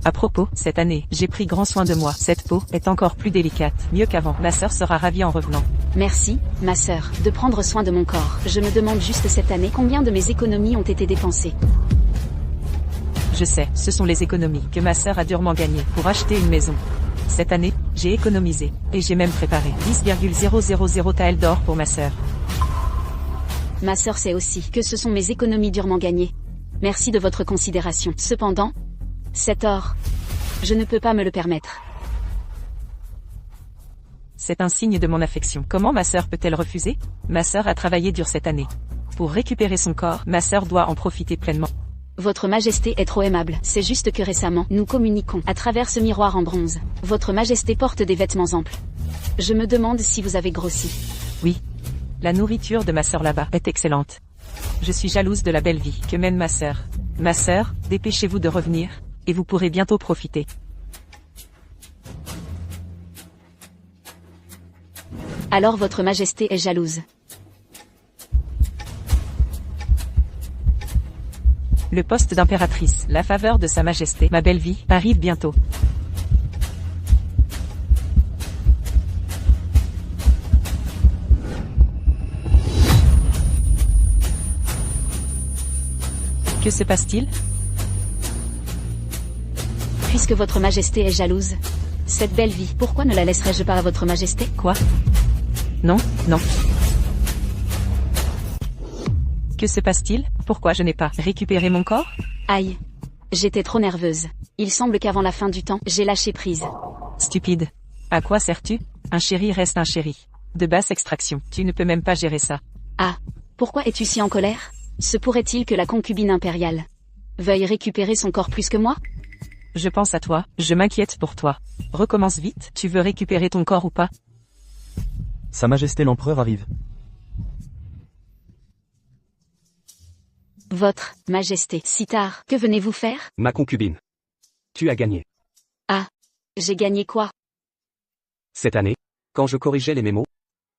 À propos, cette année, j'ai pris grand soin de moi. Cette peau est encore plus délicate, mieux qu'avant. Ma sœur sera ravie en revenant. Merci, ma sœur, de prendre soin de mon corps. Je me demande juste cette année combien de mes économies ont été dépensées. Je sais, ce sont les économies que ma sœur a durement gagnées pour acheter une maison. Cette année, j'ai économisé, et j'ai même préparé 10,000 taels d'or pour ma sœur. Ma sœur sait aussi que ce sont mes économies durement gagnées. Merci de votre considération. Cependant, cet or, je ne peux pas me le permettre. C'est un signe de mon affection. Comment ma sœur peut-elle refuser? Ma sœur a travaillé dur cette année. Pour récupérer son corps, ma sœur doit en profiter pleinement. Votre Majesté est trop aimable. C'est juste que récemment, nous communiquons à travers ce miroir en bronze. Votre Majesté porte des vêtements amples. Je me demande si vous avez grossi. Oui. La nourriture de ma sœur là-bas est excellente. Je suis jalouse de la belle vie que mène ma sœur. Ma sœur, dépêchez-vous de revenir, et vous pourrez bientôt profiter. Alors votre Majesté est jalouse. Le poste d'impératrice, la faveur de Sa Majesté, ma belle vie, arrive bientôt. Que se passe-t-il? Puisque votre Majesté est jalouse, cette belle vie, pourquoi ne la laisserais-je pas à votre Majesté? Quoi? Non, non. Que se passe-t-il? Pourquoi je n'ai pas récupéré mon corps? Aïe. J'étais trop nerveuse. Il semble qu'avant la fin du temps, j'ai lâché prise. Stupide. À quoi sers-tu? Un chéri reste un chéri. De basse extraction, tu ne peux même pas gérer ça. Ah. Pourquoi es-tu si en colère? Se pourrait-il que la concubine impériale veuille récupérer son corps plus que moi? Je pense à toi, je m'inquiète pour toi. Recommence vite, tu veux récupérer ton corps ou pas? Sa Majesté l'Empereur arrive. Votre Majesté, si tard, que venez-vous faire? Ma concubine. Tu as gagné. Ah. J'ai gagné quoi? Cette année, quand je corrigeais les mémos,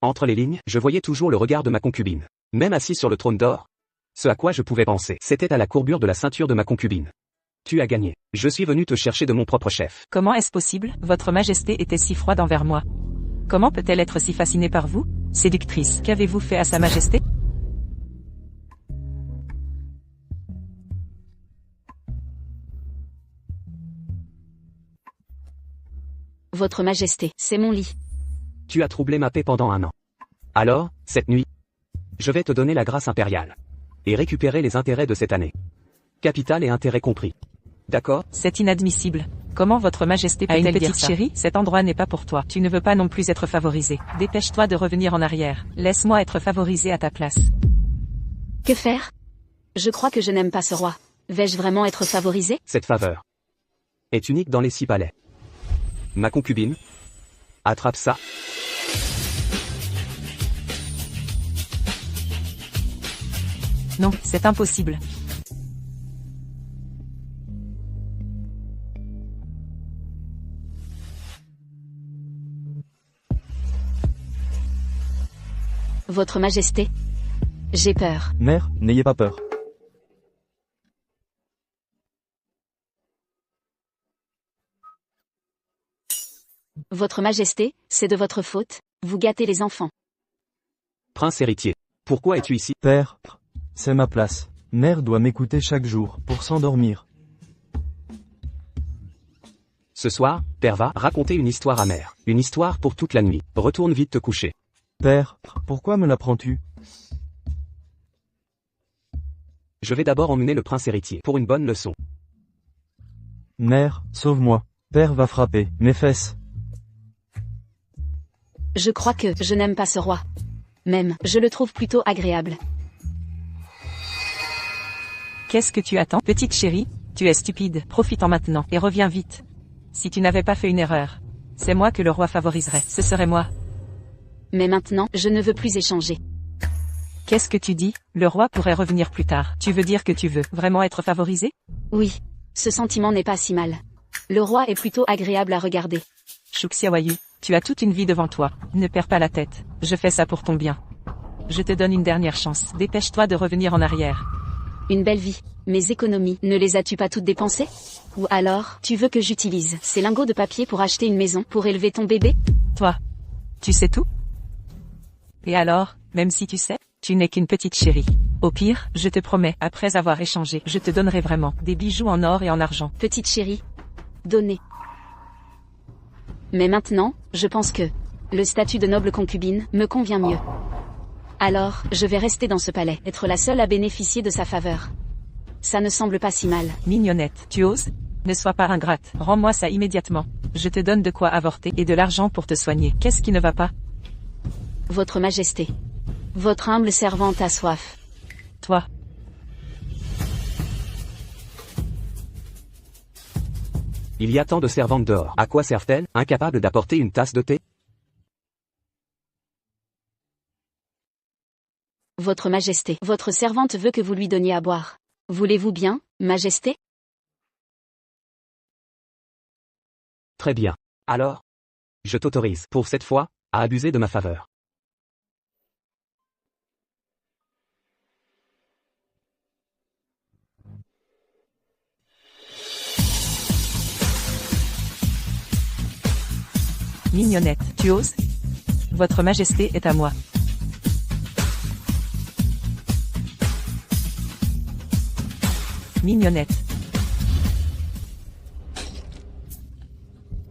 entre les lignes, je voyais toujours le regard de ma concubine. Même assis sur le trône d'or. Ce à quoi je pouvais penser, c'était à la courbure de la ceinture de ma concubine. Tu as gagné. Je suis venu te chercher de mon propre chef. Comment est-ce possible? Votre Majesté était si froide envers moi. Comment peut-elle être si fascinée par vous? Séductrice, qu'avez-vous fait à Sa Majesté? Votre Majesté, c'est mon lit. Tu as troublé ma paix pendant 1 an. Alors, cette nuit, je vais te donner la grâce impériale. Et récupérer les intérêts de cette année. Capital et intérêt compris. D'accord? C'est inadmissible. Comment votre Majesté peut-elle dire ça? Chérie, cet endroit n'est pas pour toi. Tu ne veux pas non plus être favorisée. Dépêche-toi de revenir en arrière. Laisse-moi être favorisée à ta place. Que faire? Je crois que je n'aime pas ce roi. Vais-je vraiment être favorisée? Cette faveur est unique dans les 6 palais. Ma concubine, attrape ça. Non, c'est impossible. Votre Majesté, j'ai peur. Mère, n'ayez pas peur. Votre Majesté, c'est de votre faute, vous gâtez les enfants. Prince héritier, pourquoi es-tu ici? Père, c'est ma place. Mère doit m'écouter chaque jour, pour s'endormir. Ce soir, Père va raconter une histoire amère. Une histoire pour toute la nuit. Retourne vite te coucher. Père, pourquoi me l'apprends-tu? Je vais d'abord emmener le prince héritier pour une bonne leçon. Mère, sauve-moi. Père va frapper mes fesses. Je crois que je n'aime pas ce roi. Même, je le trouve plutôt agréable. Qu'est-ce que tu attends, petite chérie? Tu es stupide. Profite-en maintenant, et reviens vite. Si tu n'avais pas fait une erreur, c'est moi que le roi favoriserait. Ce serait moi. Mais maintenant, je ne veux plus échanger. Qu'est-ce que tu dis? Le roi pourrait revenir plus tard. Tu veux dire que tu veux vraiment être favorisé? Oui. Ce sentiment n'est pas si mal. Le roi est plutôt agréable à regarder. Chouxiawayu, tu as toute une vie devant toi. Ne perds pas la tête. Je fais ça pour ton bien. Je te donne une dernière chance. Dépêche-toi de revenir en arrière. Une belle vie. Mes économies, ne les as-tu pas toutes dépensées? Ou alors, tu veux que j'utilise ces lingots de papier pour acheter une maison, pour élever ton bébé? Toi, tu sais tout? Et alors, même si tu sais, tu n'es qu'une petite chérie. Au pire, je te promets, après avoir échangé, je te donnerai vraiment des bijoux en or et en argent. Petite chérie. Donnez. Mais maintenant, je pense que le statut de noble concubine me convient mieux. Alors, je vais rester dans ce palais, être la seule à bénéficier de sa faveur. Ça ne semble pas si mal. Mignonnette, tu oses? Ne sois pas ingrate, rends-moi ça immédiatement. Je te donne de quoi avorter et de l'argent pour te soigner. Qu'est-ce qui ne va pas? Votre Majesté. Votre humble servante a soif. Toi. Il y a tant de servantes dehors. À quoi servent-elles, incapables d'apporter une tasse de thé? Votre Majesté. Votre servante veut que vous lui donniez à boire. Voulez-vous bien, Majesté? Très bien. Alors, je t'autorise, pour cette fois, à abuser de ma faveur. Mignonnette, tu oses? Votre Majesté est à moi. Mignonnette.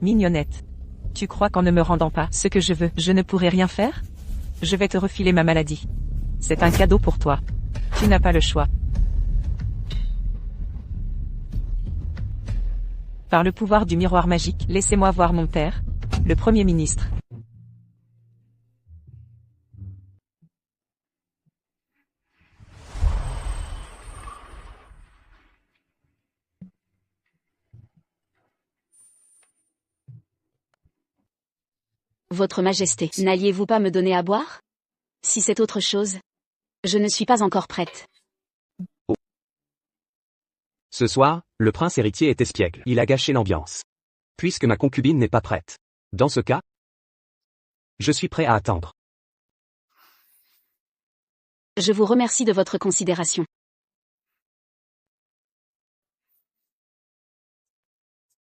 Mignonnette. Tu crois qu'en ne me rendant pas ce que je veux, je ne pourrai rien faire? Je vais te refiler ma maladie. C'est un cadeau pour toi. Tu n'as pas le choix. Par le pouvoir du miroir magique, laissez-moi voir mon père, le Premier ministre. Votre Majesté, n'alliez-vous pas me donner à boire? Si c'est autre chose, je ne suis pas encore prête. Ce soir, le prince héritier est espiègle. Il a gâché l'ambiance. Puisque ma concubine n'est pas prête. Dans ce cas, je suis prêt à attendre. Je vous remercie de votre considération.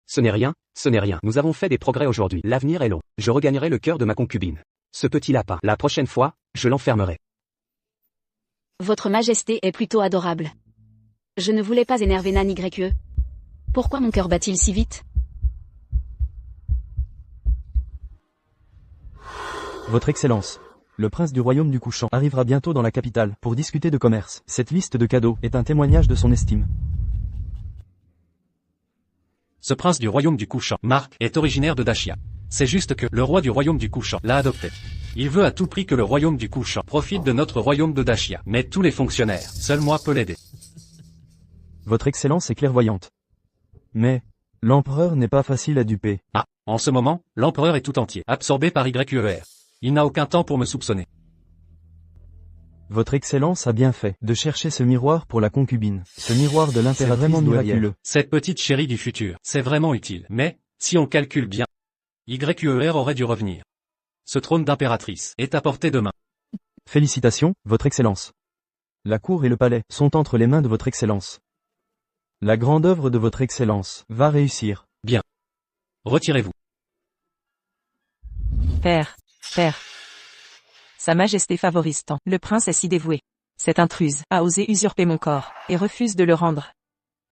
Ce n'est rien, ce n'est rien. Nous avons fait des progrès aujourd'hui. L'avenir est long. Je regagnerai le cœur de ma concubine. Ce petit lapin. La prochaine fois, je l'enfermerai. Votre Majesté est plutôt adorable. Je ne voulais pas énerver Nan YE. Pourquoi mon cœur bat-il si vite? Votre Excellence. Le prince du royaume du couchant arrivera bientôt dans la capitale pour discuter de commerce. Cette liste de cadeaux est un témoignage de son estime. Ce prince du royaume du couchant, Marc, est originaire de Dashia. C'est juste que le roi du royaume du couchant l'a adopté. Il veut à tout prix que le royaume du couchant profite de notre royaume de Dashia. Mais tous les fonctionnaires, seul moi peux l'aider. Votre Excellence est clairvoyante. Mais, l'empereur n'est pas facile à duper. Ah, en ce moment, l'empereur est tout entier, absorbé par YER. Il n'a aucun temps pour me soupçonner. Votre Excellence a bien fait de chercher ce miroir pour la concubine. Ce miroir de l'impératrice est vraiment miraculeux. Cette petite chérie du futur, c'est vraiment utile. Mais, si on calcule bien, YER aurait dû revenir. Ce trône d'impératrice est à portée de main. Félicitations, Votre Excellence. La cour et le palais sont entre les mains de Votre Excellence. La grande œuvre de Votre Excellence va réussir. Bien. Retirez-vous. Père. Sa Majesté favorise tant. Le prince est si dévoué. Cette intruse a osé usurper mon corps, et refuse de le rendre.